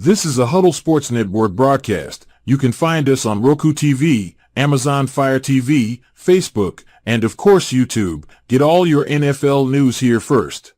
This is a Huddle Sports Network broadcast. You can find us on Roku TV, Amazon Fire TV, Facebook, and of course YouTube. Get all your NFL news here first.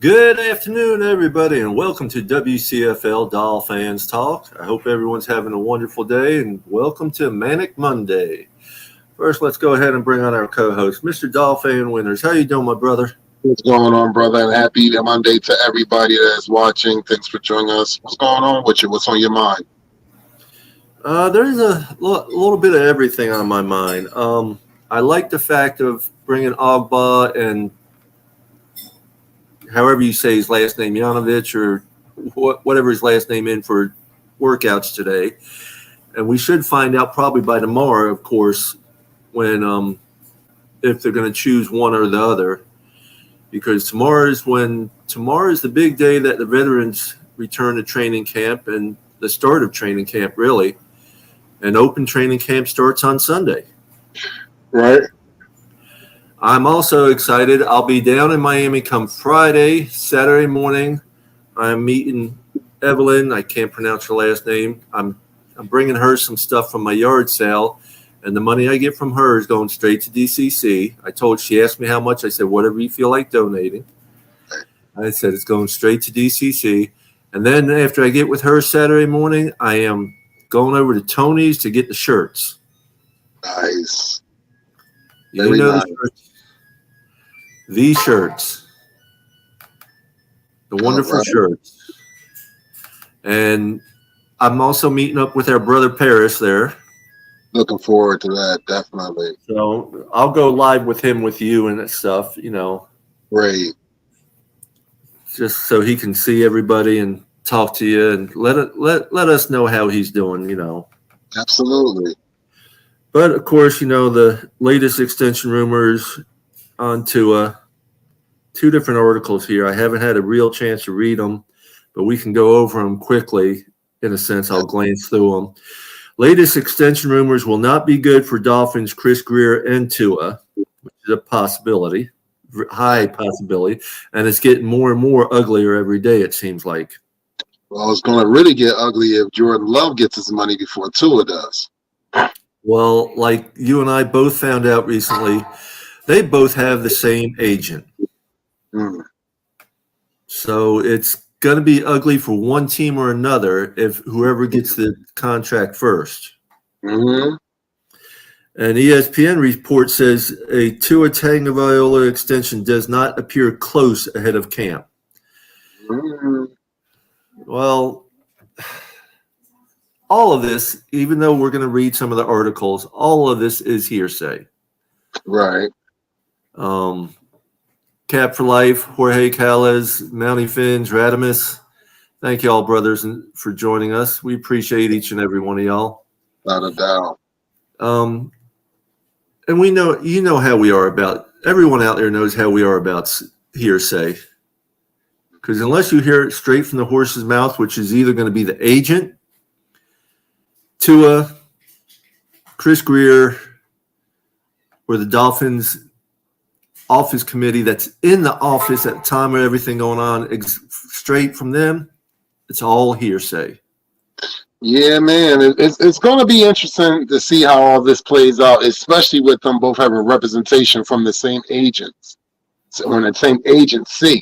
Good afternoon, everybody, and welcome to WCFL DolFans Talk. I hope everyone's having a wonderful day, and welcome to Manic Monday. First, let's go ahead and bring on our co-host, Mr. DolFan Winters. How you doing, my brother? What's going on, brother? And happy Monday to everybody that's watching. Thanks for joining us. What's going on with you? What's on your mind? There's a little bit of everything on my mind. I like the fact of bringing Ogba and however you say his last name, Yanovich, or whatever his last name in for workouts today. And we should find out probably by tomorrow, of course, when if they're going to choose one or the other. Because tomorrow is the big day that the veterans return to training camp and the start of training camp, really. And open training camp starts on Sunday. Right. I'm also excited. I'll be down in Miami come Friday, Saturday morning. I'm meeting Evelyn. I can't pronounce her last name. I'm bringing her some stuff from my yard sale, and the money I get from her is going straight to DCC. She asked me how much. I said, whatever you feel like donating. I said, it's going straight to DCC. And then after I get with her Saturday morning, I am going over to Tony's to get the shirts. Nice. You know the shirts. These shirts. The wonderful shirts. And I'm also meeting up with our brother Paris there. Looking forward to that, definitely. So I'll go live with him with you and stuff, Great. Just so he can see everybody and talk to you and let us know how he's doing, Absolutely. But of course, the latest extension rumors onto two different articles here. I haven't had a real chance to read them, but we can go over them quickly. In a sense, I'll glance through them. Latest extension rumors will not be good for Dolphins Chris Grier and Tua, which is a possibility, high possibility, and it's getting more and more uglier every day, it seems like. Well, it's going to really get ugly if Jordan Love gets his money before Tua does. Well, like you and I both found out recently, they both have the same agent. So it's going to be ugly for one team or another if whoever gets the contract first. Mm-hmm. An ESPN report says a Tua Tagovailoa extension does not appear close ahead of camp. Mm-hmm. Well, all of this, even though we're going to read some of the articles, all of this is hearsay. Right. Cap for Life, Jorge Calles, Mountie Fins, Radimus. Thank you all, brothers, for joining us. We appreciate each and every one of y'all. Not a doubt. And we know how we are about, everyone out there knows how we are about hearsay. Because unless you hear it straight from the horse's mouth, which is either going to be the agent, Tua, Chris Grier, or the Dolphins office committee that's in the office at the time of everything going on, straight from them, it's all hearsay. Yeah, man. It's going to be interesting to see how all this plays out, especially with them both having representation from the same agents or the same agency.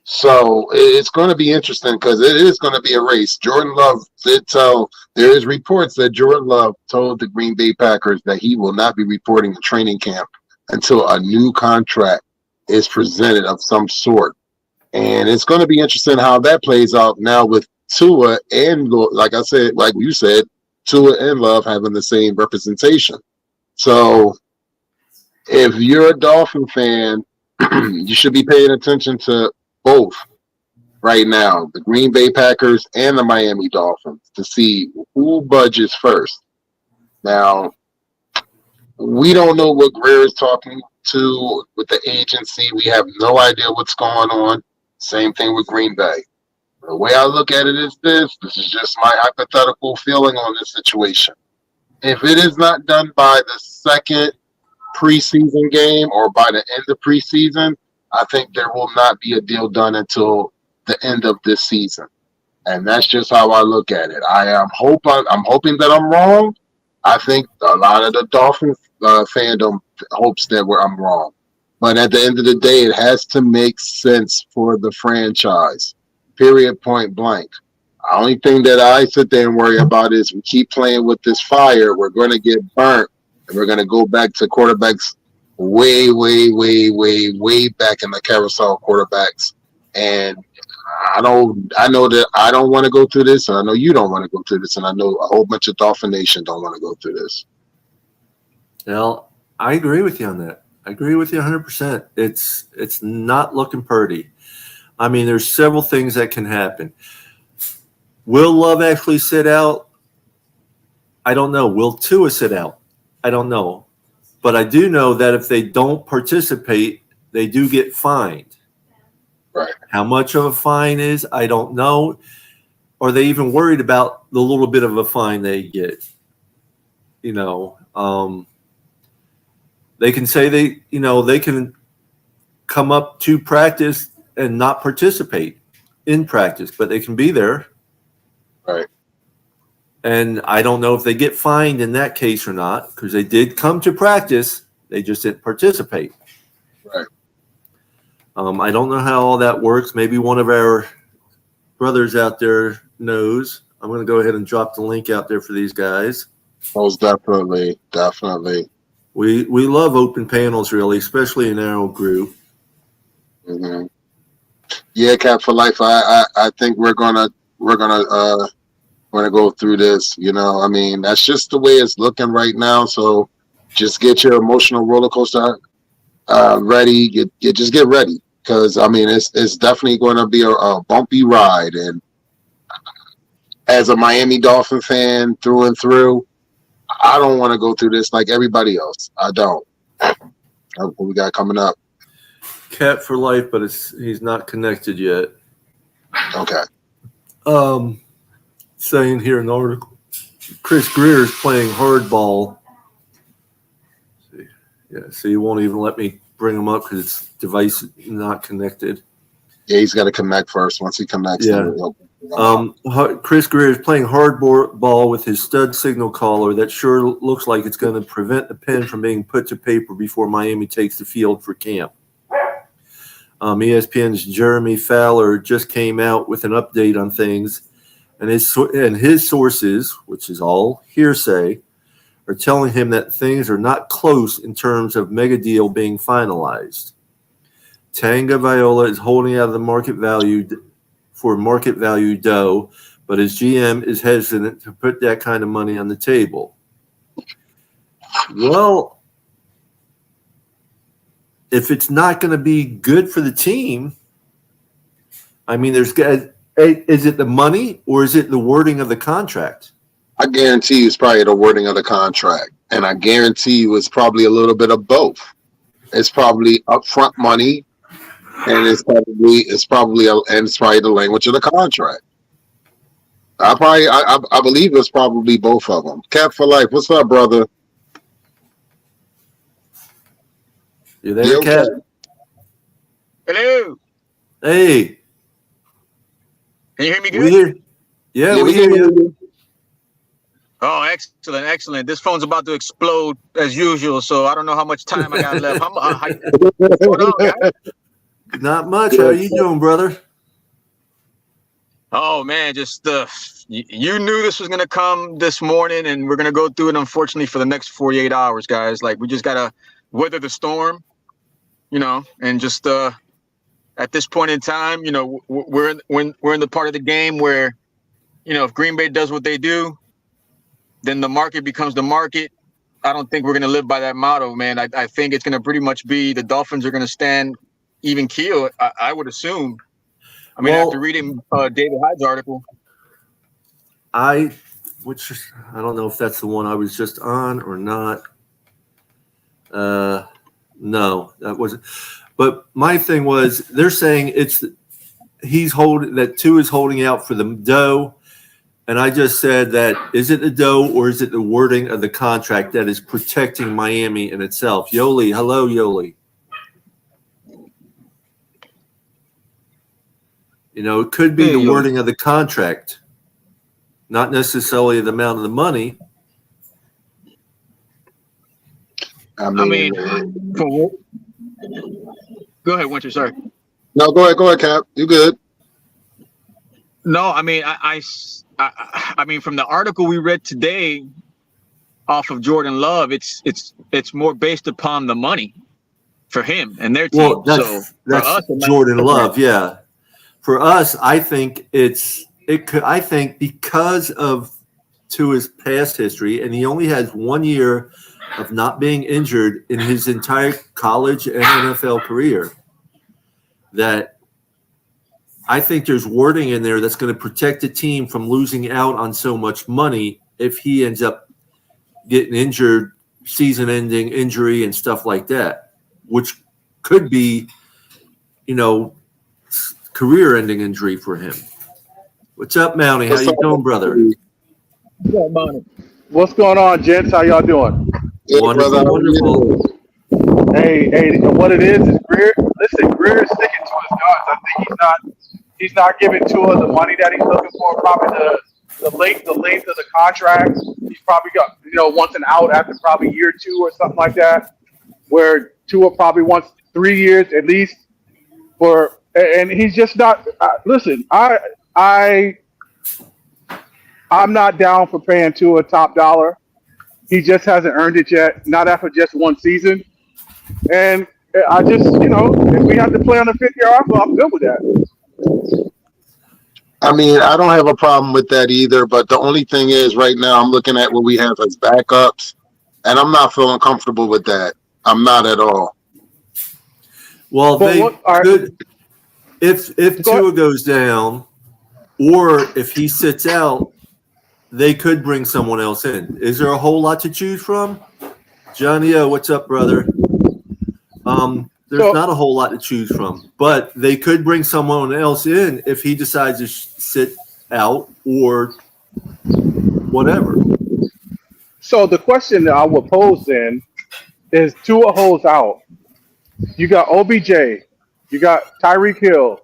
So it's going to be interesting because it is going to be a race. Jordan Love did tell, there is reports that Jordan Love told the Green Bay Packers that he will not be reporting to training camp until a new contract is presented of some sort. And it's going to be interesting how that plays out now with Tua and, like I said, like you said, Tua and Love having the same representation. So if you're a Dolphin fan, you should be paying attention to both right now, the Green Bay Packers and the Miami Dolphins, to see who budgets first. Now, we don't know what Greer is talking to with the agency. We have no idea what's going on. Same thing with Green Bay. The way I look at it is this is just my hypothetical feeling on this situation. If it is not done by the second preseason game or by the end of preseason, I think there will not be a deal done until the end of this season. And that's just how I look at it. I'm hoping that I'm wrong. I think a lot of the Dolphins fandom hopes that I'm wrong. But at the end of the day, it has to make sense for the franchise. Period, point blank. The only thing that I sit there and worry about is we keep playing with this fire, we're going to get burnt, and we're going to go back to quarterbacks way back in the carousel quarterbacks. And I know that I don't want to go through this, and I know you don't want to go through this, and I know a whole bunch of Dolphin Nation don't want to go through this. Well, I agree with you on that. I agree with you 100%. It's not looking pretty. I mean, there's several things that can happen. Will Love actually sit out? I don't know. Will Tua sit out? I don't know. But I do know that if they don't participate, they do get fined. Right. How much of a fine is, I don't know. Are they even worried about the little bit of a fine they get? They can say they can come up to practice and not participate in practice, but they can be there. Right. And I don't know if they get fined in that case or not, because they did come to practice. They just didn't participate. Right. I don't know how all that works. Maybe one of our brothers out there knows. I'm going to go ahead and drop the link out there for these guys. Most definitely. We love open panels, really, especially in our group. Mm-hmm. Yeah, Cap for Life. I think we're gonna go through this. I mean, that's just the way it's looking right now. So just get your emotional roller coaster ready. Just get ready, because I mean it's definitely going to be a bumpy ride. And as a Miami Dolphin fan through and through, I don't want to go through this like everybody else. I don't. What we got coming up? Cat for Life, but he's not connected yet. Okay. Saying here in the article, Chris Greer is playing hardball. See, he won't even let me bring him up because its device is not connected. Yeah, he's got to connect first. Once he connects, Chris Greer is playing hardball with his stud signal caller that sure looks like it's going to prevent the pen from being put to paper before Miami takes the field for camp. ESPN's Jeremy Fowler just came out with an update on things, and his sources, which is all hearsay, are telling him that things are not close in terms of mega deal being finalized. Tanga Viola is holding out of the market value dough, but his GM is hesitant to put that kind of money on the table. Well, if it's not going to be good for the team, I mean, is it the money or is it the wording of the contract? I guarantee you it's probably the wording of the contract, and I guarantee you it's probably a little bit of both. It's probably upfront money, and it's probably the language of the contract. I believe it's probably both of them. Cap for Life, what's up, brother? You there, Cap? Hello. Hey. Can you hear me good? We hear you. Oh, excellent. This phone's about to explode as usual, so I don't know how much time I got left. What's going on, guys? Not much. How are you doing, brother? Oh man, just you knew this was gonna come this morning, and we're gonna go through it. Unfortunately, for the next 48 hours, guys. Like we just gotta weather the storm, and just at this point in time, we're in the part of the game where, if Green Bay does what they do, then the market becomes the market. I don't think we're gonna live by that motto, man. I think it's gonna pretty much be the Dolphins are gonna stand even keel. I would assume. I mean, after reading David Hyde's article, I don't know if that's the one I was just on or not. No, that wasn't. But my thing was, they're saying that Tua is holding out for the dough, and I just said that is it the dough or is it the wording of the contract that is protecting Miami in itself? Yoli, hello, Yoli. It could be the wording of the contract, not necessarily the amount of the money. I mean, go ahead, Winter. Sorry. No, go ahead, Cap. You good? No, I mean, I mean, from the article we read today, off of Jordan Love, it's more based upon the money for him and their team. Well, that's Jordan Love, yeah. For us, I think I think because of Tua's past history, and he only has 1 year of not being injured in his entire college and NFL career, that I think there's wording in there that's going to protect the team from losing out on so much money if he ends up getting injured, season-ending injury and stuff like that, which could be, career-ending injury for him. What's up, Mountie? How you doing, brother? Yeah, Mountie. What's going on, gents? How y'all doing? Wonderful. Hey, what it is Greer. Listen, Greer is sticking to his guns. I think he's not giving Tua the money that he's looking for. Probably the length of the contract. He's probably got wants an out after probably year 2 or something like that. Where Tua probably wants 3 years at least and he's just not. Listen, I'm not down for paying Tua top dollar. He just hasn't earned it yet. Not after just one season. And I just, if we have to play on the 5th year offer, I'm good with that. I mean, I don't have a problem with that either. But the only thing is, right now, I'm looking at what we have as backups, and I'm not feeling comfortable with that. I'm not at all. Well, if Tua goes down, or if he sits out, they could bring someone else in. Is there a whole lot to choose from? Johnny O, what's up, brother? There's not a whole lot to choose from, but they could bring someone else in if he decides to sit out or whatever. So the question that I would pose then is Tua holds out. You got OBJ. You got Tyreek Hill.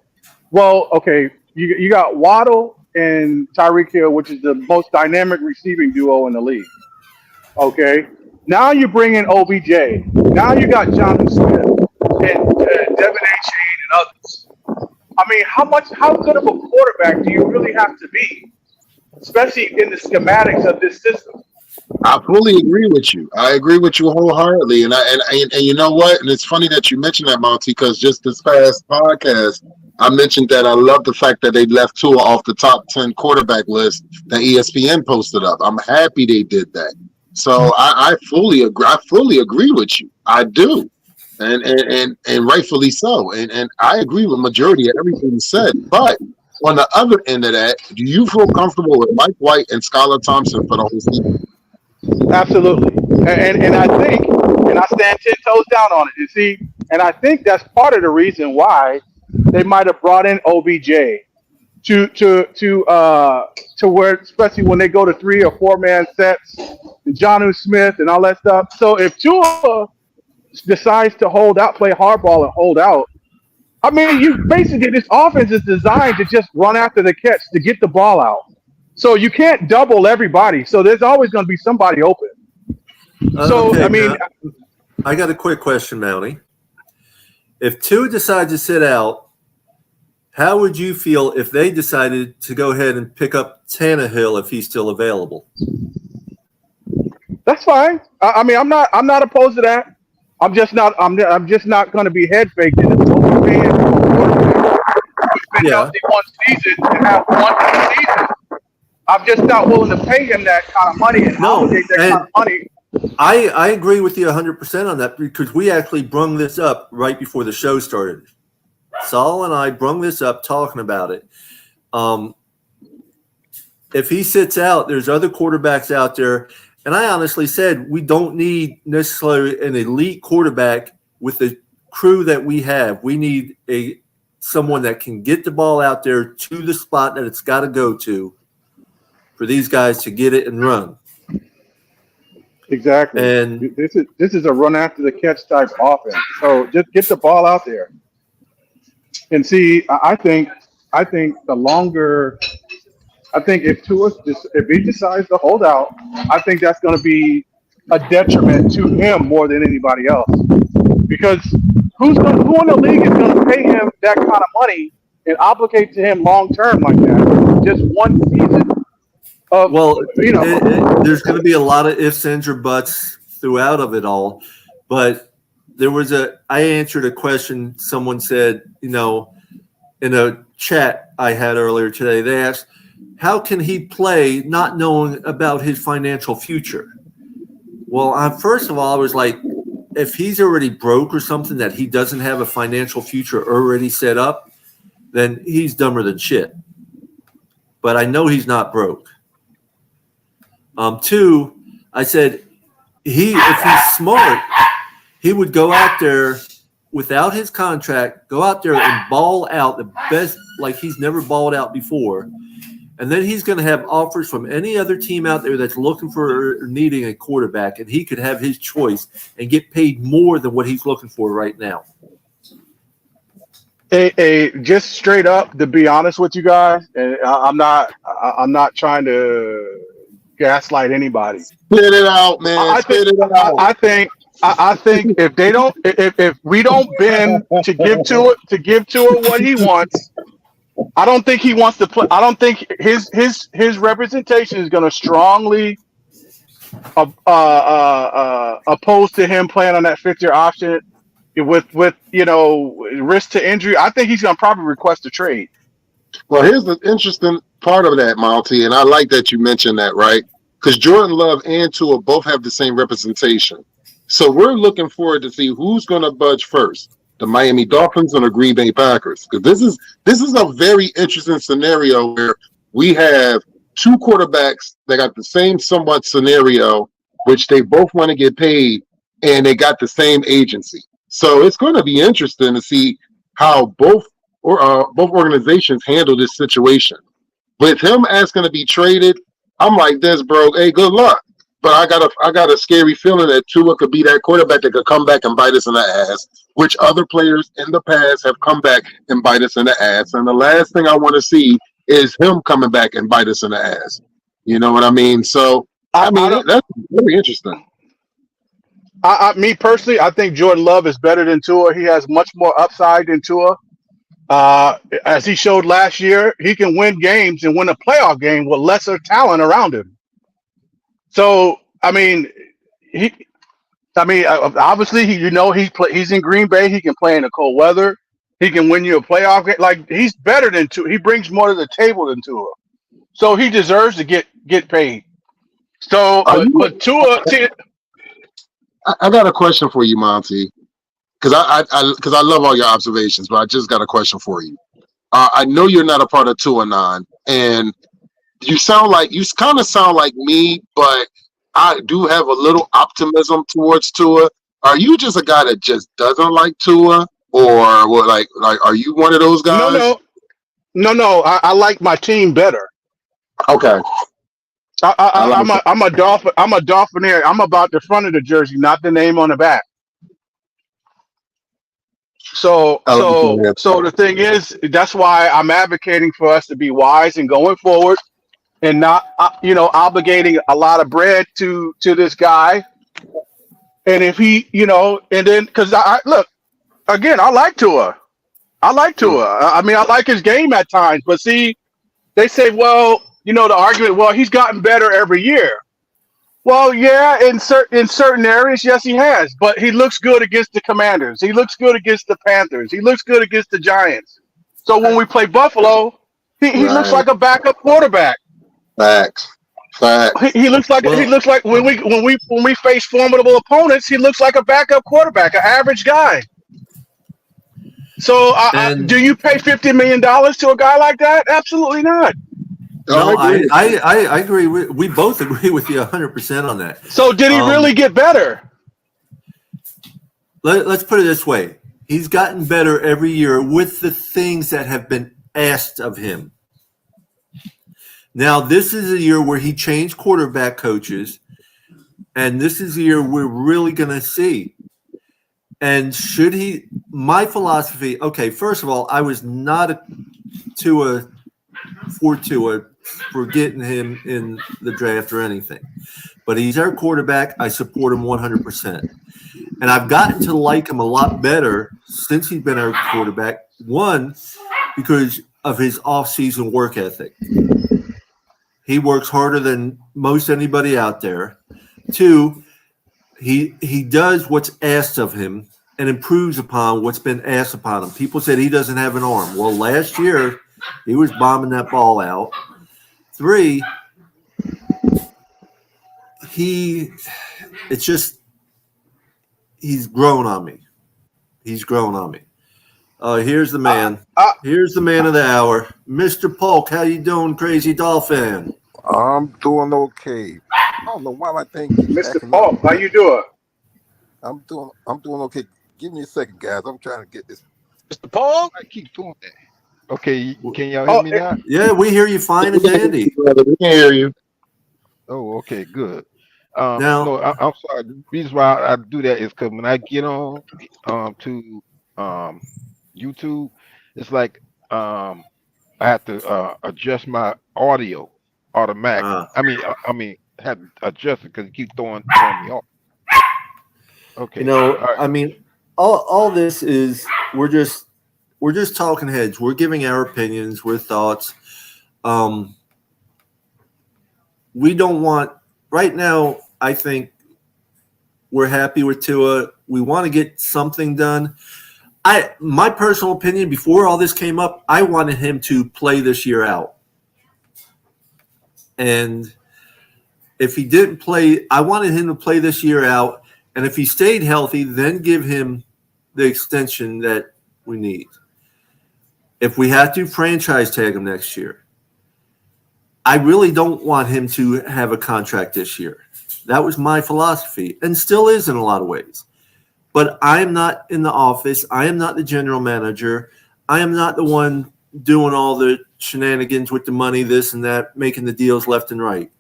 Well, okay, you got Waddle and Tyreek Hill, which is the most dynamic receiving duo in the league. Okay, now you bring in OBJ. Now you got Jonathan Smith and Devin A. Chain and others. I mean, how good of a quarterback do you really have to be, especially in the schematics of this system? I fully agree with you. I agree with you wholeheartedly, and you know what? And it's funny that you mentioned that, Monty, because just this past podcast, I mentioned that I love the fact that they left Tua off the top 10 quarterback list that ESPN posted up. I'm happy they did that. So I fully agree. I fully agree with you. I do, and rightfully so. And I agree with majority of everything you said. But on the other end of that, do you feel comfortable with Mike White and Skylar Thompson for the whole season? Absolutely, and I think, and I stand 10 toes down on it. You see, and I think that's part of the reason why they might have brought in OBJ to where, especially when they go to 3 or 4 man sets, and Jonnu Smith and all that stuff. So if Tua decides to hold out, play hardball and hold out, I mean, you basically, this offense is designed to just run after the catch to get the ball out. So you can't double everybody. So there's always going to be somebody open. So, Okay, I mean, I got a quick question, Mountie. If Tua decides to sit out, how would you feel if they decided to go ahead and pick up Tannehill if he's still available? That's fine. I mean, I'm not opposed to that. I'm just not going to be head faked in it. Paying for a quarterback who's been Yeah. healthy one season and have one good season. I'm just not willing to pay him that kind of money and obligate that kind of money. I agree with you 100% on that, because we actually brung this up right before the show started. Saul and I brung this up talking about it. If he sits out, there's other quarterbacks out there. And I honestly said we don't need necessarily an elite quarterback with the crew that we have. We need someone that can get the ball out there to the spot that it's got to go to for these guys to get it and run. Exactly. And this is a run after the catch type offense. So just get the ball out there. And see, I think the longer, I think if he decides to hold out, I think that's going to be a detriment to him more than anybody else. Because who in the league is going to pay him that kind of money and obligate to him long term like that? Just one season of, there's going to be a lot of ifs, ands, or buts throughout of it all. But I answered a question someone said, in a chat I had earlier today. They asked, how can he play not knowing about his financial future? Well, first of all, I was like, if he's already broke or something that he doesn't have a financial future already set up, then he's dumber than shit. But I know he's not broke. Two, I said, if he's smart, he would go out there without his contract, go out there and ball out the best, like he's never balled out before. And then he's going to have offers from any other team out there that's looking for or needing a quarterback, and he could have his choice and get paid more than what he's looking for right now. Just straight up, to be honest with you guys, and I'm not trying to gaslight anybody. Spit it out, man. Spit it out. I think if we don't bend to give Tua what he wants, I don't think he wants to play. I don't think his representation is going to strongly opposed to him playing on that 5th-year option with risk to injury. I think he's going to probably request a trade. Well, here's the interesting part of that, Monty, and I like that you mentioned that, right? Because Jordan Love and Tua both have the same representation. So we're looking forward to see who's going to budge first, the Miami Dolphins and the Green Bay Packers. Because this is a very interesting scenario where we have two quarterbacks that got the same somewhat scenario, which they both want to get paid, and they got the same agency. So it's going to be interesting to see how both organizations handle this situation. With him asking to be traded, I'm like this, bro. Hey, good luck. But I got a scary feeling that Tua could be that quarterback that could come back and bite us in the ass, which other players in the past have come back and bite us in the ass. And the last thing I want to see is him coming back and bite us in the ass. You know what I mean? So, that's really interesting. Me personally, I think Jordan Love is better than Tua. He has much more upside than Tua. As he showed last year, he can win games and win a playoff game with lesser talent around him. So, obviously, he's in Green Bay. He can play in the cold weather. He can win you a playoff game. Like, he's better than Tua. He brings more to the table than Tua. So he deserves to get paid. So, but Tua. I got a question for you, Monty, because I love all your observations, but I just got a question for you. I know you're not a part of 2-9, and you kind of sound like me, but I do have a little optimism towards Tua. Are you just a guy that just doesn't like Tua, or what? Like, are you one of those guys? No. I like my team better. Okay. I'm a Dolphin. I'm a Dolphinaire. I'm about the front of the jersey, not the name on the back. So the thing is, that's why I'm advocating for us to be wise and going forward, and not obligating a lot of bread to this guy. And if he, and then because I look, again, I like Tua. I mean, I like his game at times, but see, they say, well, the argument, well, he's gotten better every year. Well, yeah, in certain areas, yes, he has. But he looks good against the Commanders. He looks good against the Panthers. He looks good against the Giants. So when we play Buffalo, he looks like a backup quarterback. Facts. He looks like when we face formidable opponents, he looks like a backup quarterback, an average guy. So do you pay $50 million to a guy like that? Absolutely not. No, I agree. We both agree with you 100% on that. So did he really get better? Let's put it this way. He's gotten better every year with the things that have been asked of him. Now, this is a year where he changed quarterback coaches, and this is a year we're really going to see. And should he – my philosophy – okay, first of all, I was not for getting him in the draft or anything. But he's our quarterback. I support him 100%. And I've gotten to like him a lot better since he's been our quarterback. One, because of his off-season work ethic. He works harder than most anybody out there. Two, he does what's asked of him and improves upon what's been asked upon him. People said he doesn't have an arm. Well, last year, he was bombing that ball out. Three, he's grown on me. He's grown on me. Here's the man. Here's the man of the hour. Mr. Polk, how you doing, crazy Dolphin? I'm doing okay. I don't know why my thing keeps Mr. acting Paul, up. how you doing? I'm doing okay. Give me a second, guys. I'm trying to get this. Mr. Paul? I keep doing that. Okay, can y'all hear me now? Yeah, we hear you fine and dandy. We can hear you. Oh, okay, good. Now- No, I'm sorry. The reason why I do that is because when I get on to YouTube, it's like I have to adjust my audio automatically. I mean, have to adjust it because it keeps throwing me off. Okay. All right. I mean, all this is we're just talking heads. We're giving our opinions, we're thoughts. We don't want right now. I think we're happy with Tua. We want to get something done. My personal opinion, before all this came up, I wanted him to play this year out. And if he didn't play, I wanted him to play this year out. And if he stayed healthy, then give him the extension that we need. If we have to franchise tag him next year, I really don't want him to have a contract this year. That was my philosophy and still is in a lot of ways. But I am not in the office. I am not the general manager. I am not the one doing all the shenanigans with the money, this and that, making the deals left and right.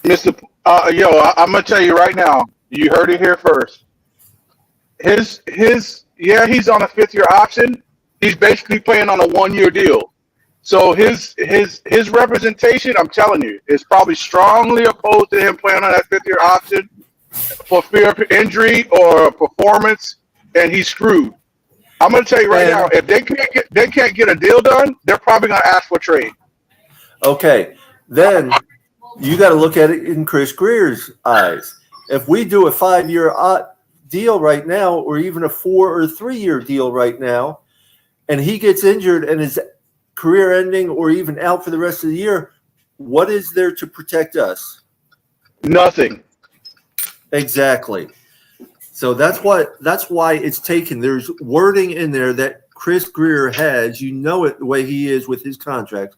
Mr. I'm gonna tell you right now. You heard it here first. He's on a 5th-year option. He's basically playing on a 1-year deal. So his representation, I'm telling you, is probably strongly opposed to him playing on that 5th-year option for fear of injury or performance, and he's screwed. I'm gonna tell you right now, if they can't get a deal done, they're probably gonna ask for trade. Okay, then you got to look at it in Chris Greer's eyes. If we do a 5-year deal right now, or even a 4 or 3-year deal right now, and he gets injured and is career ending or even out for the rest of the year, what is there to protect us? Nothing. Exactly. So that's why it's taken. There's wording in there that Chris Greer has. You know it the way he is with his contract.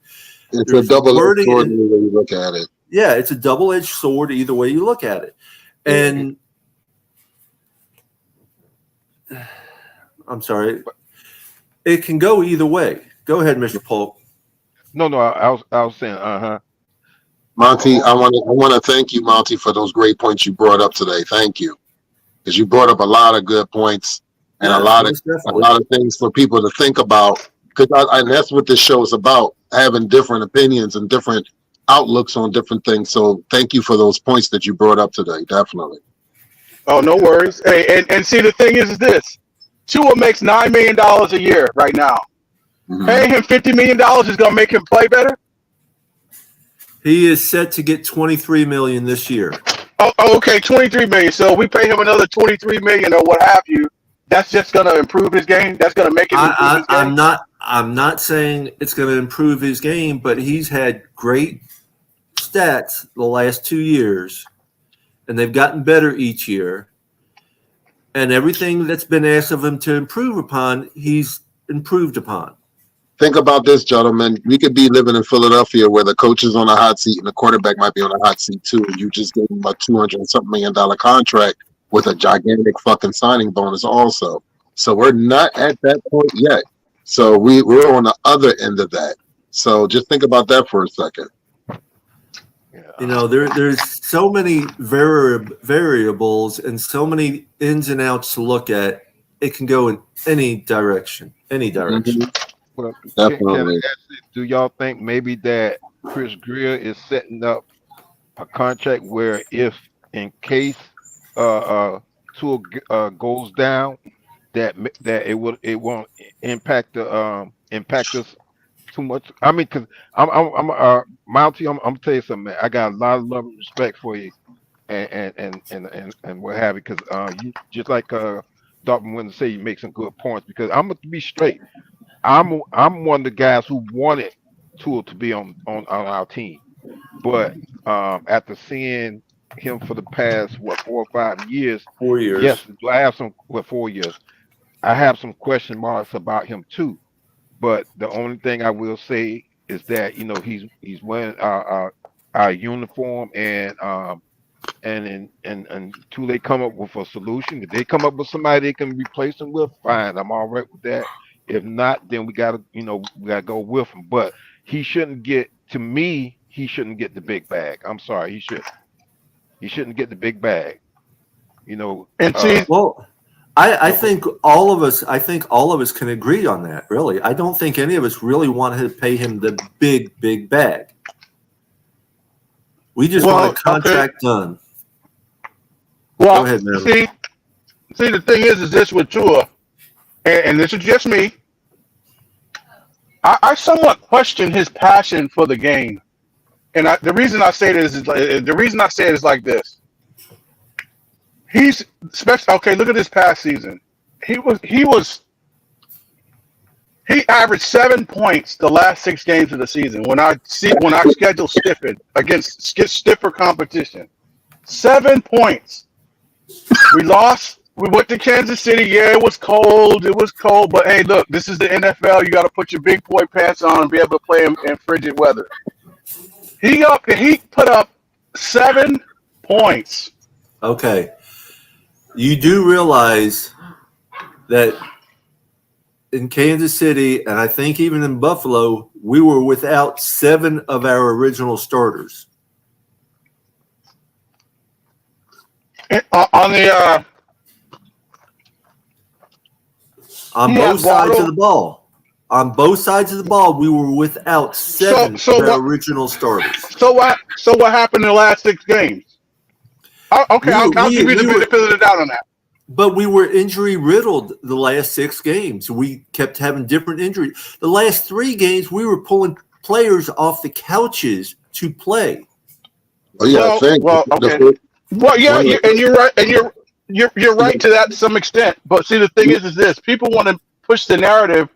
It's There's a double-edged sword wording when you look at it. Yeah, it's a double-edged sword either way you look at it. And I'm sorry, it can go either way. Go ahead, Mr. Polk. No, I was saying, Monty, I want to thank you, Monty, for those great points you brought up today. Thank you, because you brought up a lot of good points and a lot of things for people to think about. And that's what this show is about, having different opinions and different outlooks on different things. So thank you for those points that you brought up today. Definitely. Oh, no worries. Hey, and see, the thing is this: Tua makes $9 million a year right now. Paying him $50 million is going to make him play better. He is set to get $23 million this year. Oh, okay, $23 million. So we pay him another $23 million or what have you. That's just going to improve his game. That's going to make him improve his game. I'm not saying it's going to improve his game, but he's had great stats the last 2 years, and they've gotten better each year. And everything that's been asked of him to improve upon, he's improved upon. Think about this, gentlemen. We could be living in Philadelphia where the coach is on a hot seat and the quarterback might be on a hot seat too. You just gave him a $200-something million contract with a gigantic fucking signing bonus also. So we're not at that point yet. So we're on the other end of that. So just think about that for a second. You know, there's so many variables and so many ins and outs to look at. It can go in any direction. Well, Definitely. do y'all think maybe that Chris Greer is setting up a contract where if in case Tua goes down, that it won't impact us too much? I mean, because I'm Mountie, I'm gonna tell you something, man. I got a lot of love and respect for you, and what have you, because you just like Dalton went to say, you make some good points. Because I'm gonna be straight. I'm one of the guys who wanted Tua to be on our team, but after seeing him for the past 4 or 5 years, 4 years. yes, do I have some 4 years? I have some question marks about him too. But the only thing I will say is that he's wearing our uniform, and until they come up with a solution, if they come up with somebody they can replace him with, fine, I'm all right with that. If not, then we gotta go with him. But he shouldn't get the big bag. I'm sorry, he shouldn't get the big bag. And see, Well, I think all of us can agree on that. Really, I don't think any of us really want to pay him the big bag. We just want a contract done. well, Go ahead, man. see, the thing is this with Tua, and this is just me. I somewhat question his passion for the game, and the reason I say this is like this. He's special. Okay, look at this past season. He averaged 7 points the last 6 games of the season. When our schedule stiffened against stiffer competition, 7 points. We lost. We went to Kansas City. Yeah, it was cold. But hey, look, this is the NFL. You got to put your big boy pants on and be able to play in frigid weather. He put up 7 points. Okay. You do realize that in Kansas City, and I think even in Buffalo, we were without 7 of our original starters. On both sides of the ball. On both sides of the ball, we were without 7 of our original starters. So what happened in the last 6 games? Okay, I'll give you the benefit of the doubt on that. But we were injury riddled the last 6 games. We kept having different injuries. The last 3 games, we were pulling players off the couches to play. Oh yeah, okay. Well, yeah, you're right, and you're right to that to some extent. But see, the thing is this: people want to push the narrative.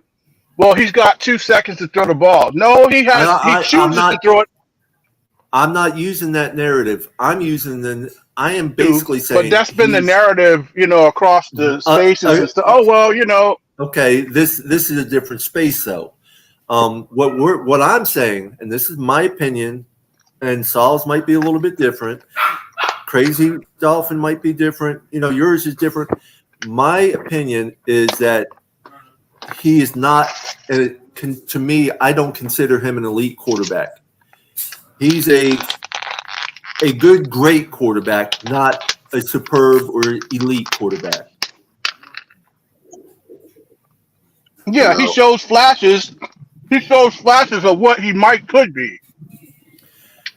Well, he's got 2 seconds to throw the ball. No, he chooses to throw it. I'm not using that narrative. I am basically saying. But that's been the narrative, across the spaces and stuff. Oh well, Okay, this is a different space though. What I'm saying, and this is my opinion, and Saul's might be a little bit different. Crazy Dolphin might be different. Yours is different. My opinion is that he is not. To me, I don't consider him an elite quarterback. He's a great quarterback, not a superb or elite quarterback. Yeah, he shows flashes. He shows flashes of what he could be.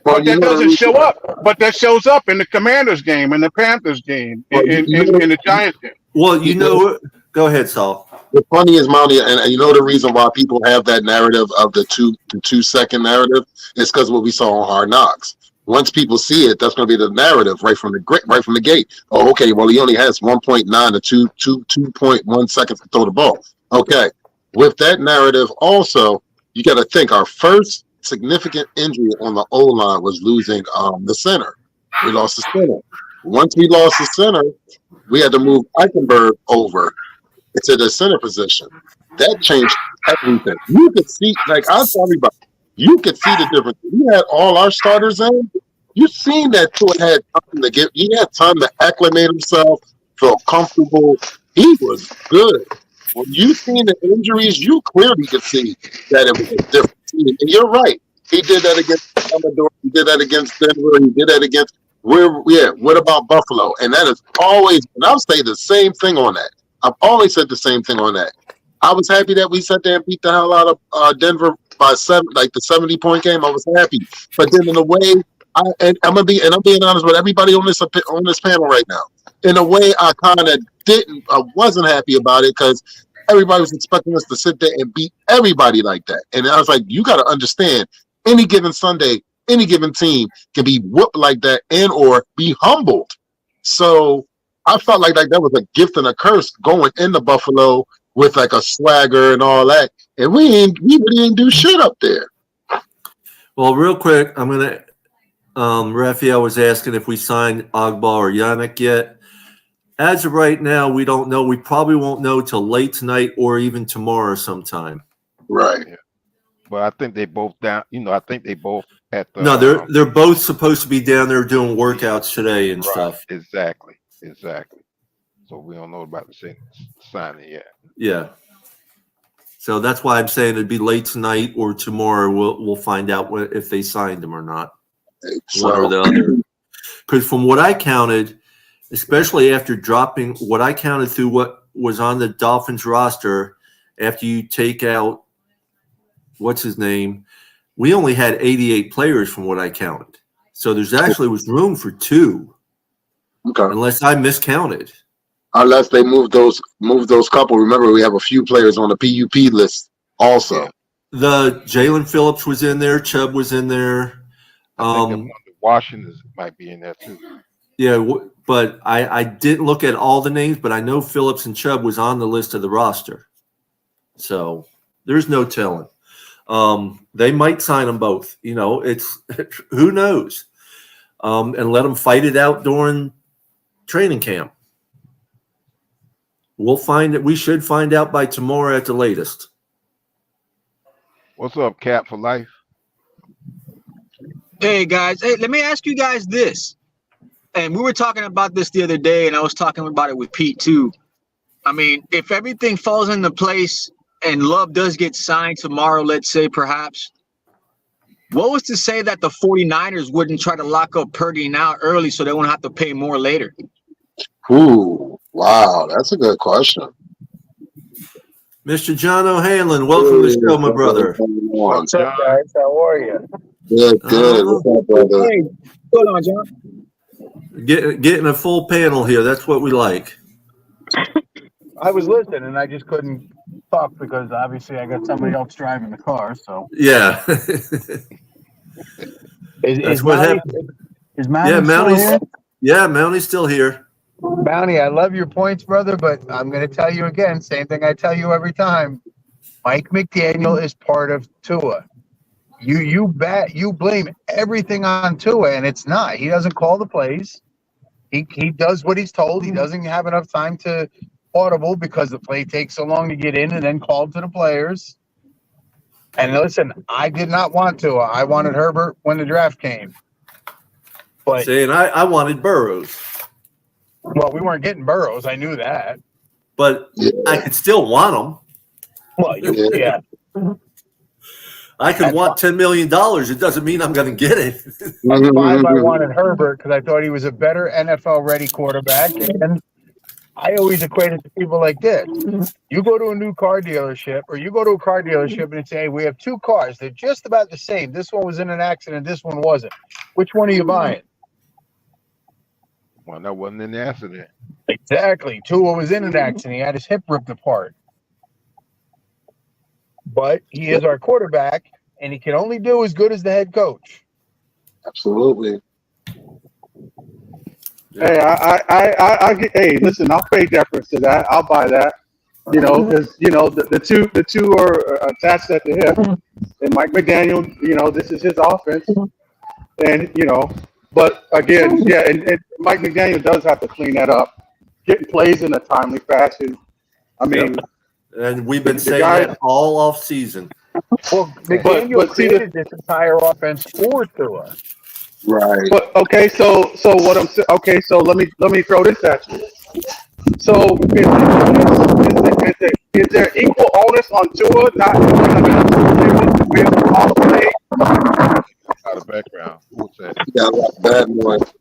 Well, But that doesn't show up. But that shows up in the Commanders game, in the Panthers game, well, in the Giants game. Well, go ahead, Saul. the funny is, Mounty, and you know the reason why people have that narrative of the 2 second narrative is because what we saw on Hard Knocks. Once people see it, that's going to be the narrative right from the gate. Oh, okay. Well, he only has 1.9 to 2.1 seconds to throw the ball. Okay. With that narrative, also, you got to think our first significant injury on the O line was losing the center. We lost the center. Once we lost the center, we had to move Eichenberg over to the center position. That changed everything. You could see, like I tell everybody, you could see the difference. We had all our starters in. You seen that Tua had time to get. He had time to acclimate himself, feel comfortable. He was good. When you seen the injuries, you clearly could see that it was a different team. And you're right. He did that against Commodore. He did that against Denver. He did that against. What about Buffalo? And that is always. And I'll say the same thing on that. I've always said the same thing on that. I was happy that we sat there and beat the hell out of Denver by 7, like the 70-point game. I was happy, but then in a way, I'm being honest with everybody on this panel right now. In a way, I wasn't happy about it because everybody was expecting us to sit there and beat everybody like that. And I was like, you got to understand, any given Sunday, any given team can be whooped like that and or be humbled. So I felt like that was a gift and a curse going into Buffalo with like a swagger and all that. And we really didn't do shit up there. Well, real quick, I'm going to Raphael was asking if we signed Agba or Yannick yet. As of right now, we don't know. We probably won't know till late tonight or even tomorrow sometime. Right. Yeah. But I think they both down. I think they both at the. No, they're both supposed to be down there doing workouts today and stuff. Exactly. So we don't know about the signing yet. Yeah. So that's why I'm saying it'd be late tonight or tomorrow. We'll find out if they signed him or not. One or the other. Because from what I counted, especially after dropping what I counted through what was on the Dolphins roster, after you take out what's his name, we only had 88 players from what I counted. So there's actually was room for 2. Okay. Unless I miscounted. Unless they move those couple. Remember, we have a few players on the PUP list also. Yeah. The Jalen Phillips was in there. Chubb was in there. I think Washington might be in there too. Yeah, but I didn't look at all the names, but I know Phillips and Chubb was on the list of the roster. So there's no telling. They might sign them both. It's who knows. And let them fight it out during training camp. We should find out by tomorrow at the latest. What's up, Cap for life? Hey guys, let me ask you guys this. And we were talking about this the other day, and I was talking about it with Pete too. I mean, if everything falls into place and Love does get signed tomorrow, let's say perhaps, what was to say that the 49ers wouldn't try to lock up Purdy now early so they won't have to pay more later? Ooh, wow, that's a good question. Mr. John O'Hanlon, welcome to the show, my brother. What's up, guys? How are you? Good. What's up, brother? Hey, what's going on, John? Getting a full panel here. That's what we like. I was listening, and I just couldn't talk because obviously I got somebody else driving the car. So Yeah. is what Mounty, happened. is Mounty still here? Yeah, Mounty's still here. Mounty, I love your points, brother, but I'm going to tell you again, same thing I tell you every time. Mike McDaniel is part of Tua. You blame everything on Tua, and it's not. He doesn't call the plays. He does what he's told. He doesn't have enough time to audible because the play takes so long to get in and then called to the players. And listen, I did not want Tua. I wanted Herbert when the draft came. But Saying I wanted Burrows. well, we weren't getting Burrows. I knew that. But I could still want them. Well, yeah. I could want $10 million. It doesn't mean I'm going to get it. At 5, I wanted Herbert because I thought he was a better NFL-ready quarterback. And I always equate it to people like this. You go to a new car dealership, or you go to a car dealership and say, hey, we have two cars. They're just about the same. This one was in an accident. This one wasn't. Which one are you buying? Well, that wasn't in the accident. Exactly. Tua was in an accident. He had his hip ripped apart. But he is our quarterback, and he can only do as good as the head coach. Absolutely. Hey, hey, listen, I'll pay deference to that. I'll buy that. You know, because the two are attached at the hip, and Mike McDaniel, this is his offense, and but again, yeah, and Mike McDaniel does have to clean that up, getting plays in a timely fashion. I mean, and we've been saying that all off season. Well, McDaniel created this entire offense for Tua. Right. But okay, so what I'm saying. Okay, so let me throw this at you. So is there equal onus on Tua not to be able to call a play? Out of background. What's that? You got a lot of bad noise.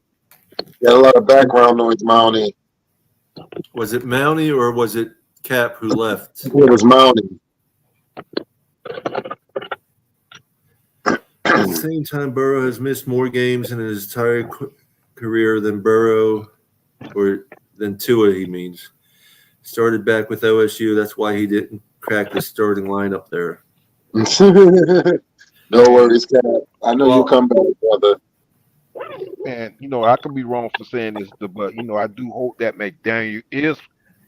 You got a lot of background noise, Mountie. Was it Mountie or was it Cap who left? It was Mountie. At the same time, Burrow has missed more games in his entire career than than Tua, he means. Started back with OSU. That's why he didn't crack the starting lineup there. No worries, Cap. I know you'll come back, brother. And I could be wrong for saying this, but I do hope that McDaniel is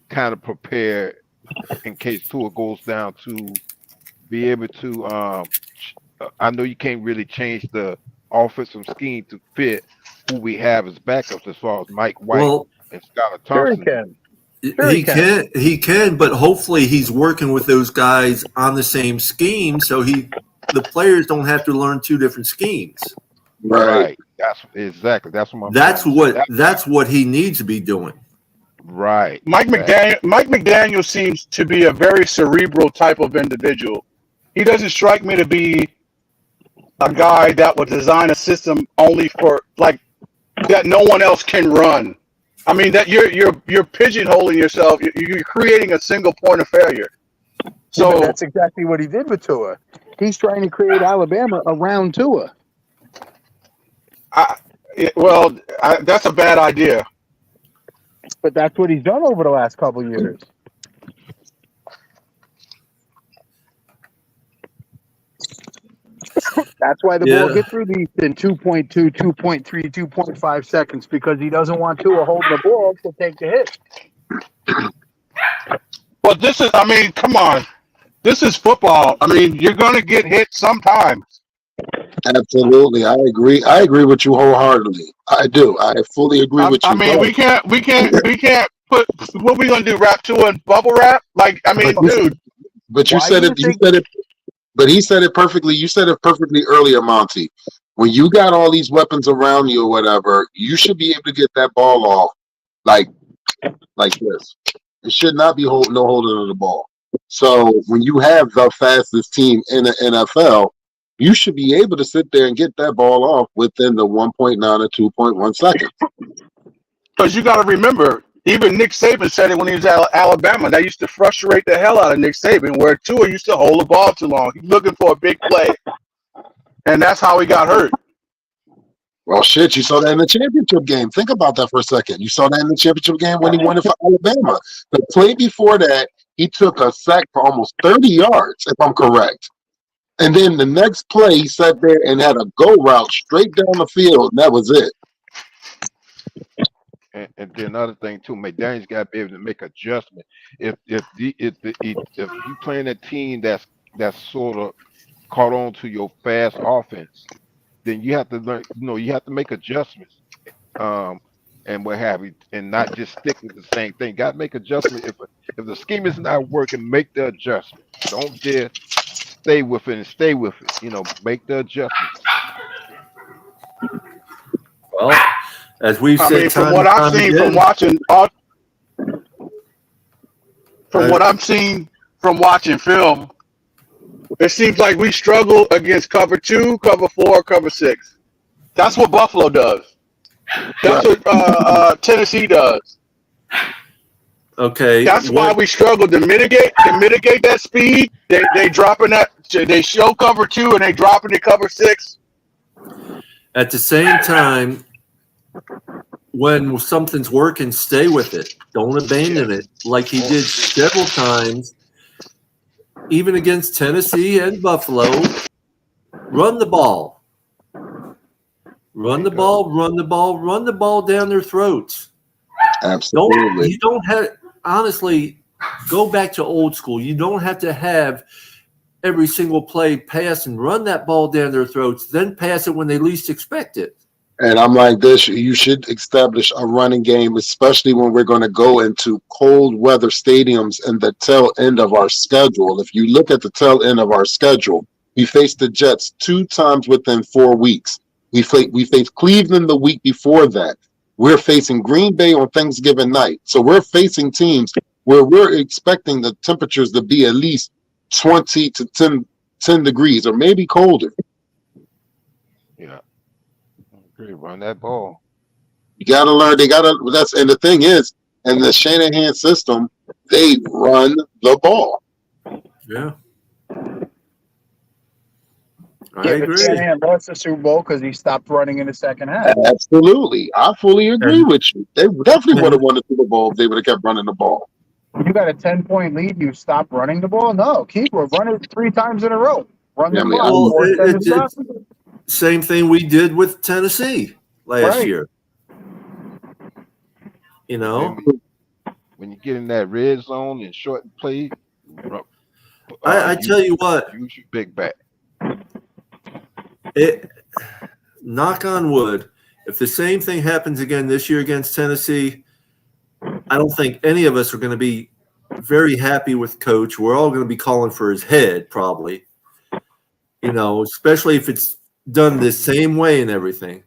kind of prepared in case Tua goes down to be able to. I know you can't really change the offensive scheme to fit who we have as backups as far as Mike White and Skylar Thompson. He can, but hopefully he's working with those guys on the same scheme, so the players don't have to learn two different schemes. Right. That's what he needs to be doing. Right. Mike McDaniel seems to be a very cerebral type of individual. He doesn't strike me to be a guy that would design a system only for that no one else can run. I mean that you're pigeonholing yourself. You're creating a single point of failure. So that's exactly what he did with Tua. He's trying to create Alabama around Tua. That's a bad idea. But that's what he's done over the last couple of years. That's why the ball gets released in 2.2, 2.3, 2.5 seconds, because he doesn't want Tua holding the ball to take the hit. But come on. This is football. I mean, you're going to get hit sometimes. Absolutely. I agree. I agree with you wholeheartedly. I do. I fully agree with you. I mean, we can't put, what we going to do, wrap Tua in bubble wrap? Dude. But you said it. But he said it perfectly. You said it perfectly earlier, Monty. When you got all these weapons around you or whatever, you should be able to get that ball off like this. It should not be holding of the ball. So when you have the fastest team in the NFL, you should be able to sit there and get that ball off within the 1.9 or 2.1 seconds. Because you got to remember, even Nick Saban said it when he was at Alabama. That used to frustrate the hell out of Nick Saban, where Tua used to hold the ball too long. He's looking for a big play. And that's how he got hurt. Well, shit, you saw that in the championship game. Think about that for a second. You saw that in the championship game when he won it for Alabama. The play before that, he took a sack for almost 30 yards, if I'm correct. And then the next play, he sat there and had a go route straight down the field, and that was it. And then another thing too, McDaniel's got to be able to make adjustment. If you playing a team that's sort of caught on to your fast offense, then you have to learn. You have to make adjustments, and what have you, and not just stick with the same thing. Got to make adjustments. If the scheme is not working, make the adjustment. Don't just stay with it and stay with it. Make the adjustments. Well, as we've said, from what I've seen from watching film, it seems like we struggle against cover 2, cover 4, cover 6. That's what Buffalo does. That's what Tennessee does. Okay. That's why we struggled to mitigate that speed. They dropping that. They show cover 2 and they dropping to cover 6. At the same time, when something's working, stay with it. Don't abandon it like he did several times, even against Tennessee and Buffalo. Run the ball. Run the ball, run the ball, run the ball down their throats. Absolutely. You don't have, honestly, go back to old school. You don't have to have every single play pass and run that ball down their throats, then pass it when they least expect it. And I'm like this, you should establish a running game, especially when we're going to go into cold weather stadiums in the tail end of our schedule. If you look at the tail end of our schedule, we faced the Jets 2 times within 4 weeks. We faced Cleveland the week before that. We're facing Green Bay on Thanksgiving night. So we're facing teams where we're expecting the temperatures to be at least 20 to 10 degrees or maybe colder. Yeah. Agree. Run that ball. You got to learn. And the thing is, in the Shanahan system, they run the ball. Yeah. I But agree. Shanahan lost the Super Bowl because he stopped running in the second half. Absolutely. I fully agree with you. They definitely would have won the Super Bowl if they would have kept running the ball. You got a 10-point lead. You stop running the ball? No, keep it. Run it 3 times in a row. Run the ball. Well, same thing we did with Tennessee last year. You know, when you get in that red zone and short play, I tell you what, use your big back. Knock on wood, if the same thing happens again this year against Tennessee, I don't think any of us are going to be very happy with Coach. We're all going to be calling for his head, probably. You know, especially if it's done the same way and everything.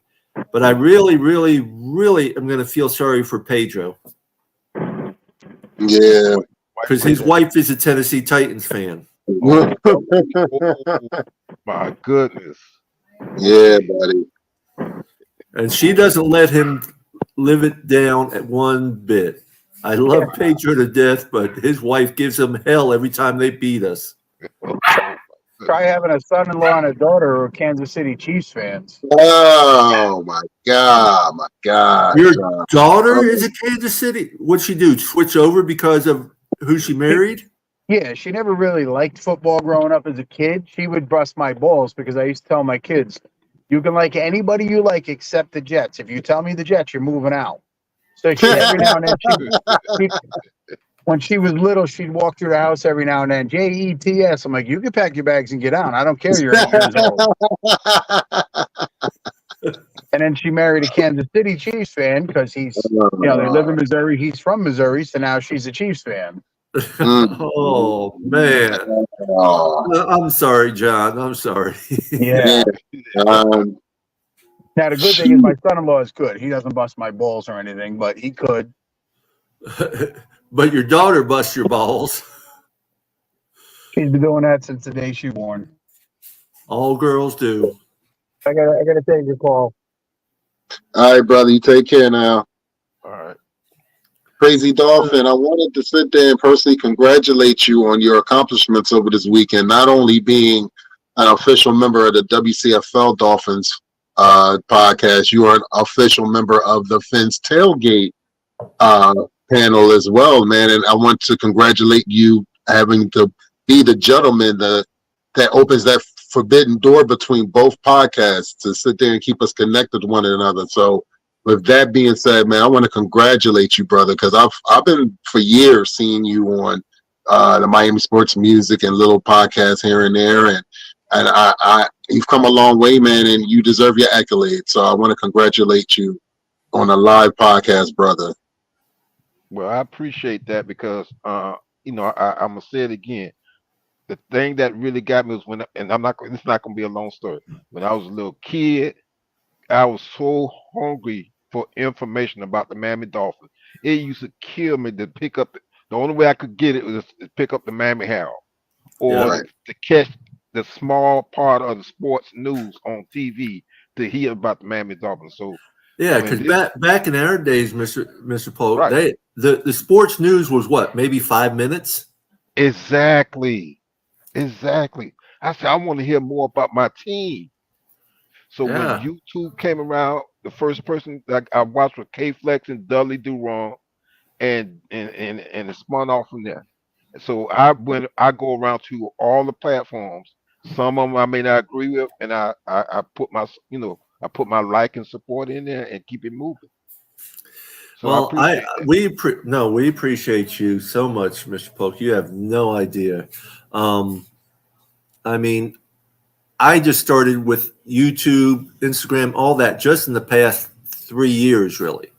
But I really, really, really am going to feel sorry for Pedro. Yeah. Because his wife is a Tennessee Titans fan. Oh, my goodness. Yeah, buddy. And she doesn't let him live it down at one bit. I love Pedro to death, but his wife gives him hell every time they beat us. Try having a son-in-law and a daughter who are Kansas City Chiefs fans. Oh, my God. Your daughter is a Kansas City. What'd she do? Switch over because of who she married? Yeah, she never really liked football growing up as a kid. She would bust my balls because I used to tell my kids, you can like anybody you like except the Jets. If you tell me the Jets, you're moving out. So she every now and then, when she was little, she'd walk through the house every now and then. Jets. I'm like, you can pack your bags and get out. I don't care. You're 8 years old. And then she married a Kansas City Chiefs fan because he's, they live in Missouri. He's from Missouri, so now she's a Chiefs fan. Oh man! I'm sorry, John. I'm sorry. Yeah. Now the good thing is my son-in-law is good. He doesn't bust my balls or anything, but he could. But your daughter busts your balls. She's been doing that since the day she was born. All girls do. I gotta take your call. All right, brother. You take care now. All right. Crazy Dolphin, I wanted to sit there and personally congratulate you on your accomplishments over this weekend, not only being an official member of the WCFL Dolphins podcast, you are an official member of the Fins Tailgate panel as well, man. And I want to congratulate you having to be the gentleman that opens that forbidden door between both podcasts to sit there and keep us connected to one another. So with that being said, man, I want to congratulate you, brother, because I've been for years seeing you on the Miami Sports Music and little podcasts here and there, and I you've come a long way, man, and you deserve your accolades. So I want to congratulate you on a live podcast, brother. Well, I appreciate that because I'm gonna say it again. The thing that really got me was when, and it's not gonna be a long story. When I was a little kid, I was so hungry for information about the Miami Dolphins. It used to kill me to pick up. The only way I could get it was to pick up the Miami Herald or to catch the small part of the sports news on TV to hear about the Miami Dolphins. So Yeah, I mean, because back in our days, Mr. Polk, right. the sports news was what, maybe 5 minutes? Exactly. Exactly. I said, I want to hear more about my team. So when Yeah. YouTube came around, the first person that I watched was K Flex and Dudley Do Wrong, and it spun off from there. So I go around to all the platforms. Some of them I may not agree with, and I put my I put my like and support in there and keep it moving. So I Well, appreciate that. we appreciate you so much, Mr. Polk. You have no idea. Um, I mean, I just started with YouTube, Instagram, all that just in the past 3 years, really.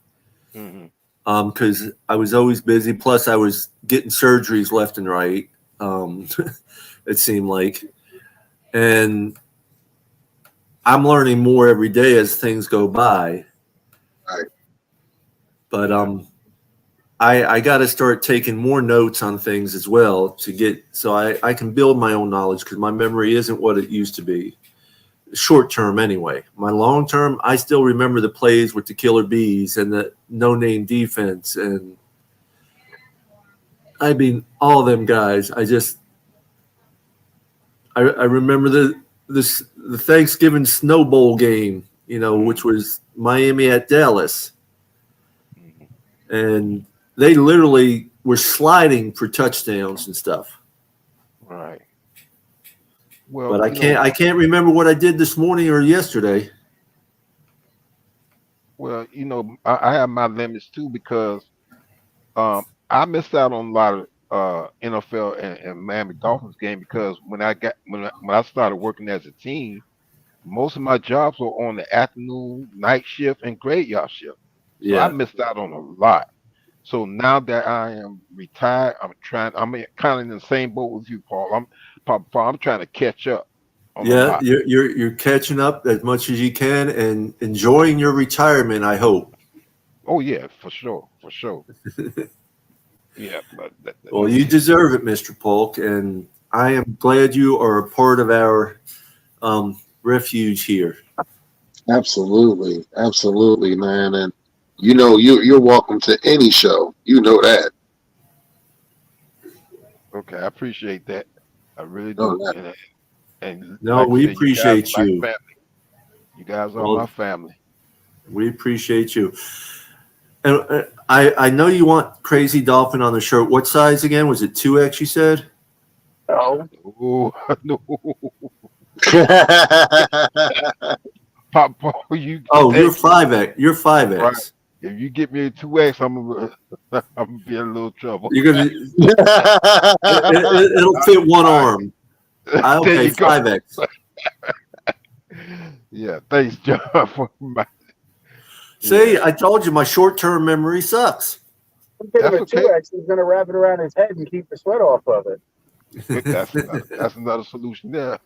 Hmm. Because I was always busy. Plus, I was getting surgeries left and right. Um, it seemed like, and I'm learning more every day as things go by. Right. But Yeah. I got to start taking more notes on things as well to get so I can build my own knowledge because my memory isn't what it used to be. Short term, anyway. My long term, I still remember the plays with the killer bees and the no name defense, and I mean all them guys. I remember the Thanksgiving Snow Bowl game, which was Miami at Dallas, Hmm. and they literally were sliding for touchdowns and stuff. Right. But Well, I can't remember what I did this morning or yesterday. I have my limits too because I missed out on a lot of NFL and Miami Dolphins game because when I started working as a team, most of my jobs were on the afternoon, night shift, and graveyard shift. So I Yeah, missed out on a lot. So now that I am retired, I'm kind of in the same boat with you, Paul. Paul, I'm trying to catch up on a yeah, lot. you're catching up as much as you can and enjoying your retirement. I hope. Oh yeah, for sure, for sure. Yeah, but Well, you deserve it, Mr. Polk, and I am glad you are a part of our refuge here. Absolutely, absolutely, man. And you're welcome to any show. You know that. okay, I appreciate that. I really No, do. that. And No, like I we said, you guys appreciate are like you. family. You guys are my Well, family. we appreciate you. And I know you want Crazy Dolphin on the shirt. What size again? Was it 2X? You said. Oh, Oh no, Pop, you Oh, you're hey, 5X. You're right? 5X. If you get me a 2X, I'm gonna be in a little trouble. You're gonna. It'll All fit one right, arm. there Okay, you go. 5X. Yeah, thanks, John. See, Yeah, I told you my short-term memory sucks. give him that's a okay. 2X. He's going to wrap it around his head and keep the sweat off of it. That's another solution there.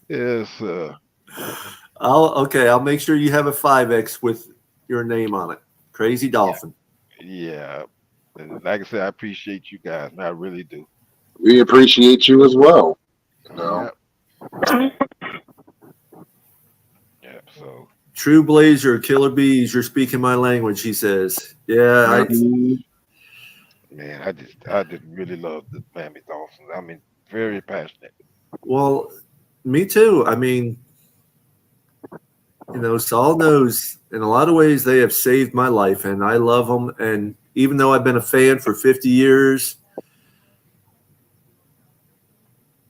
Yes, I'll make sure you have a 5X with your name on it. Crazy Dolphin. yeah. And like I said, I appreciate you guys. And I really do. We appreciate you as well. You know. Yeah, yeah. So True Blazer, Killer Bees, you're speaking my language, he says. Yeah, Mhm. man, I just really love the Miami Dolphins. I mean, very passionate. well, me too. I mean, Saul knows in a lot of ways they have saved my life, and I love them. And even though I've been a fan for 50 years,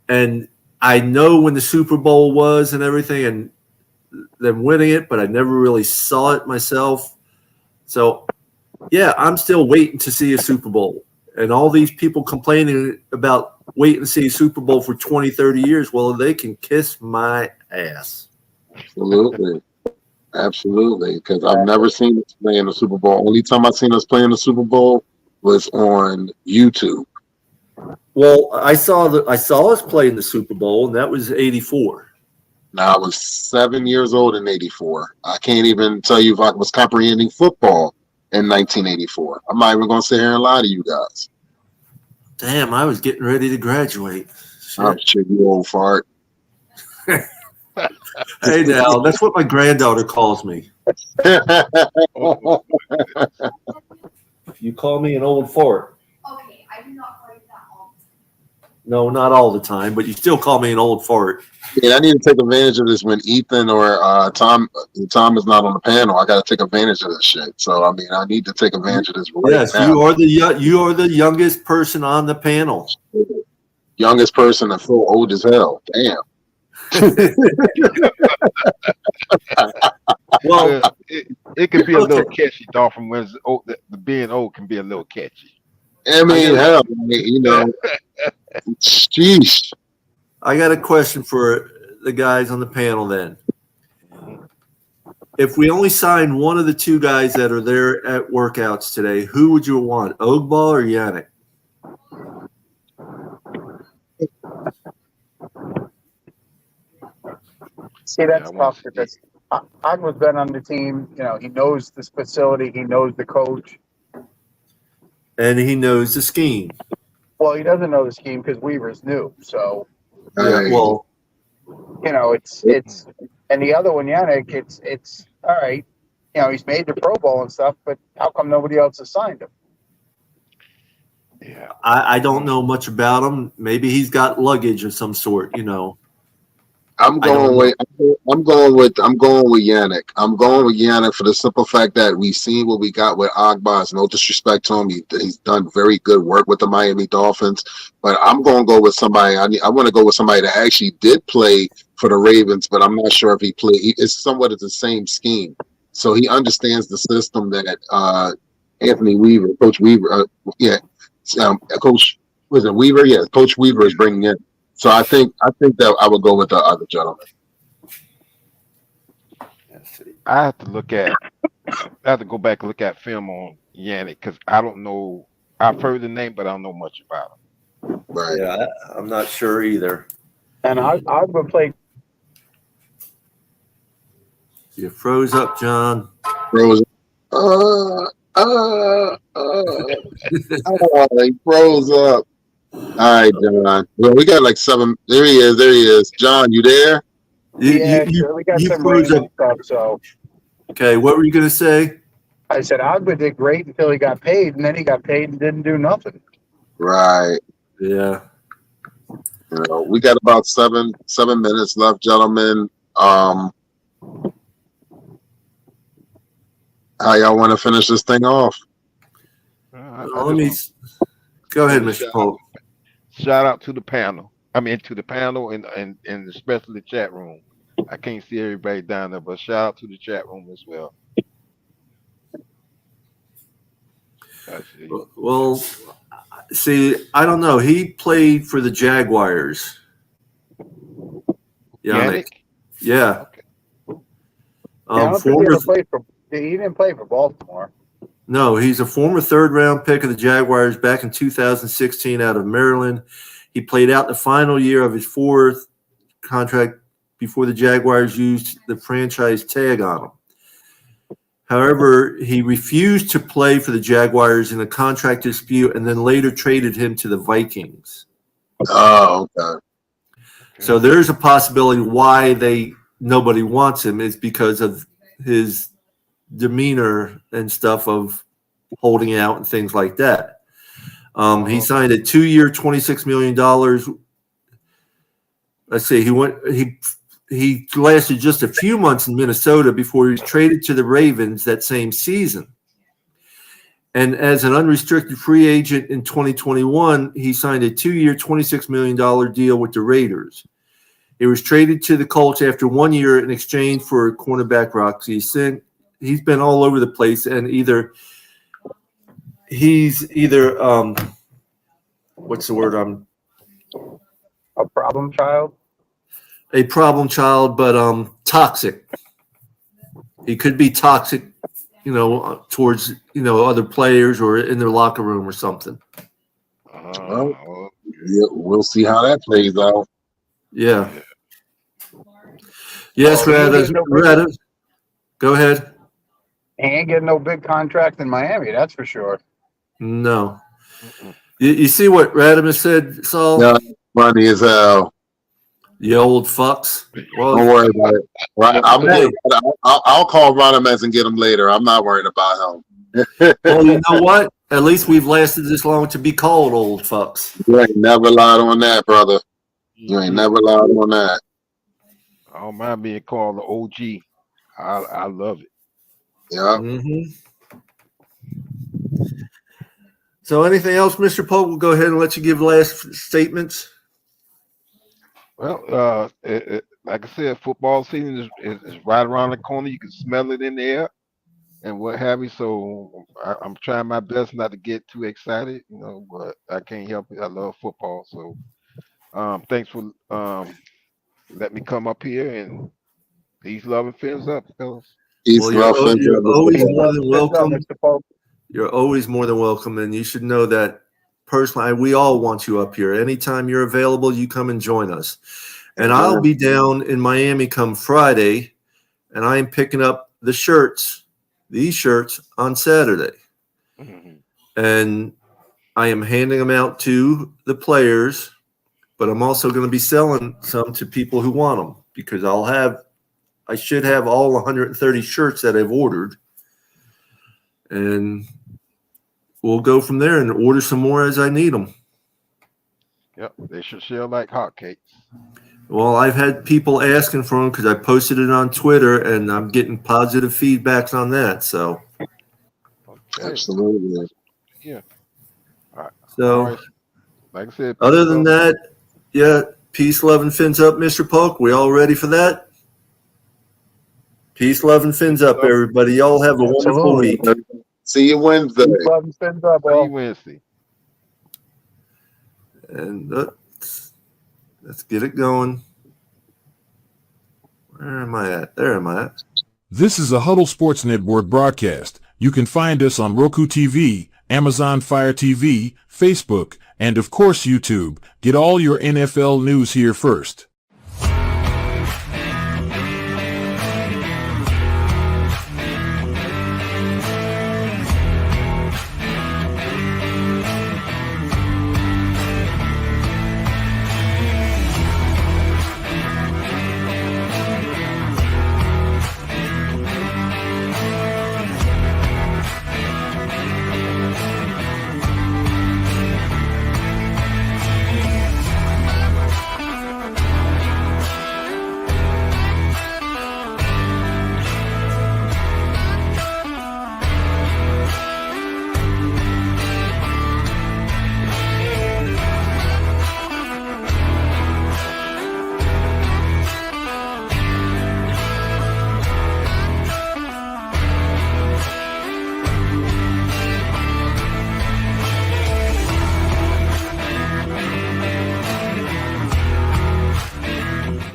and I know when the Super Bowl was and everything, and them winning it, but I never really saw it myself. So, yeah, I'm still waiting to see a Super Bowl. And all these people complaining about waiting to see a Super Bowl for 20, 30 years, well, they can kiss my ass. Absolutely. Absolutely. Because I've never seen us play in the Super Bowl. Only time I've seen us play in the Super Bowl was on YouTube. Well, I saw us play in the Super Bowl, and that was '84. Now I was 7 years old in '84. I can't even tell you if I was comprehending football in 1984. I'm not even going to sit here and lie to you guys. Damn, I was getting ready to graduate. Oh, Shit. shit, you old fart. Hey, now that's what my granddaughter calls me. You call me an old fart. Okay, I do not call you that all the time. No, not all the time, but you still call me an old fart. Yeah, I need to take advantage of this when Ethan or Tom is not on the panel. I got to take advantage of this shit. So I mean, I need to take advantage of this right Yes, now. you are the youngest person on the panel. Youngest person and feel old as hell. Damn. Well, it can be a little Okay. catchy, Dolphin. When it's old, the being old can be a little catchy. I mean, hell, I mean, you know, sheesh. I got a question for the guys on the panel then. If we only sign one of the two guys that are there at workouts today, who would you want, Ogbah or Yannick? See, that's Yeah, I wanna tough because Agba's been on the team. You know, he knows this facility. He knows the coach. And he knows the scheme. Well, he doesn't know the scheme because Weaver's new. So, Yeah, well, you know, it's and the other one, Yannick, it's all right. You know, he's made the Pro Bowl and stuff, but how come nobody else has signed him? Yeah. I don't know much about him. Maybe he's got luggage of some sort, you know. I'm I don't going with Yannick. I'm going with Yannick for the simple fact that we've seen what we got with Agba. No disrespect to him, he's done very good work with the Miami Dolphins. But I'm going to go with somebody. I want to go with somebody that actually did play for the Ravens, but I'm not sure if he played. It's somewhat of the same scheme, so he understands the system that Anthony Weaver, Coach Weaver, Coach was it Weaver? Yeah, Coach Weaver is bringing in. So I think that I would go with the other gentleman. I have to go back and look at film on Yannick because I don't know. I've heard the name, but I don't know much about him. Right. Yeah, I'm not sure either. And Agba played. You froze up, John. Froze. He froze up. All right, John. Well, we got like 7. There he is. John, you there? Sure, we got some froze rain up. stuff. So Okay, what were you going to say? I said Agba did great until he got paid, and then he got paid and didn't do nothing. Right. Yeah. You know, we got about 7 minutes left, gentlemen. How y'all want to finish this thing off? Let me go ahead, Mr. Pope. Shout out to the panel. I mean, to the panel and especially the chat room. I can't see everybody down there, but shout out to the chat room as well. Well, see, I don't know. He played for the Jaguars. Yannick? Yeah. Okay. I don't think he didn't play for Baltimore. No, he's a former third-round pick of the Jaguars back in 2016 out of Maryland. He played out the final year of his 4th contract before the Jaguars used the franchise tag on him. However, he refused to play for the Jaguars in a contract dispute and then later traded him to the Vikings. Oh, okay. So there's a possibility why nobody wants him is because of his demeanor and stuff of holding out and things like that. He signed a 2-year, $26 million. Let's see, he lasted just a few months in Minnesota before he was traded to the Ravens that same season. And as an unrestricted free agent in 2021, he signed a 2-year, $26 million deal with the Raiders. He was traded to the Colts after 1 year in exchange for cornerback Roxy. He's been all over the place, and he's either what's the word? A problem child. A problem child, but toxic. He could be toxic, towards other players or in their locker room or something. Well, yeah, we'll see how that plays out. Yeah. Yes, Rada. Go ahead. He ain't getting no big contract in Miami, that's for sure. No. You see what Radimus said, Saul? Yeah, funny as hell. You old fucks. Don't Well, worry about it. Right, I'll call Ronimes and get him later. I'm not worried about him. well, you know what? At least we've lasted this long to be called old fucks. You ain't never lied on that, brother. You ain't never lied on that. I don't mind being called the OG. I love it. Yeah. Mm-hmm. So anything else, Mr. Polk? We'll go ahead and let you give last statements. Well, like I said, football season is right around the corner. You can smell it in the air and what have you. So I'm trying my best not to get too excited, but I can't help it. I love football. So thanks for letting me come up here, and peace, love, and fins up, fellas. Peace, Well, love, and you're always more than Good job, welcome. Mr. Pope. You're always more than welcome, and you should know that personally, we all want you up here. Anytime you're available, you come and join us. And I'll be down in Miami come Friday, and I am picking up these shirts on Saturday. Mm-hmm. And I am handing them out to the players, but I'm also going to be selling some to people who want them because I should have all 130 shirts that I've ordered. And we'll go from there and order some more as I need them. Yep, they should sell like hotcakes. Well, I've had people asking for them because I posted it on Twitter, and I'm getting positive feedbacks on that. So, Okay. absolutely. Yeah. All right. So, All right. Like I said, other peace, than love. that, yeah, peace, love, and fins up, Mr. Polk. We all ready for that? Peace, love, and fins up, everybody. Y'all have a wonderful week. See you Wednesday. Peace, love, and fins up, See you all. Wednesday. And let's get it going. Where am I at? There am I at. This is a Huddle Sports Network broadcast. You can find us on Roku TV, Amazon Fire TV, Facebook, and of course YouTube. Get all your NFL news here first.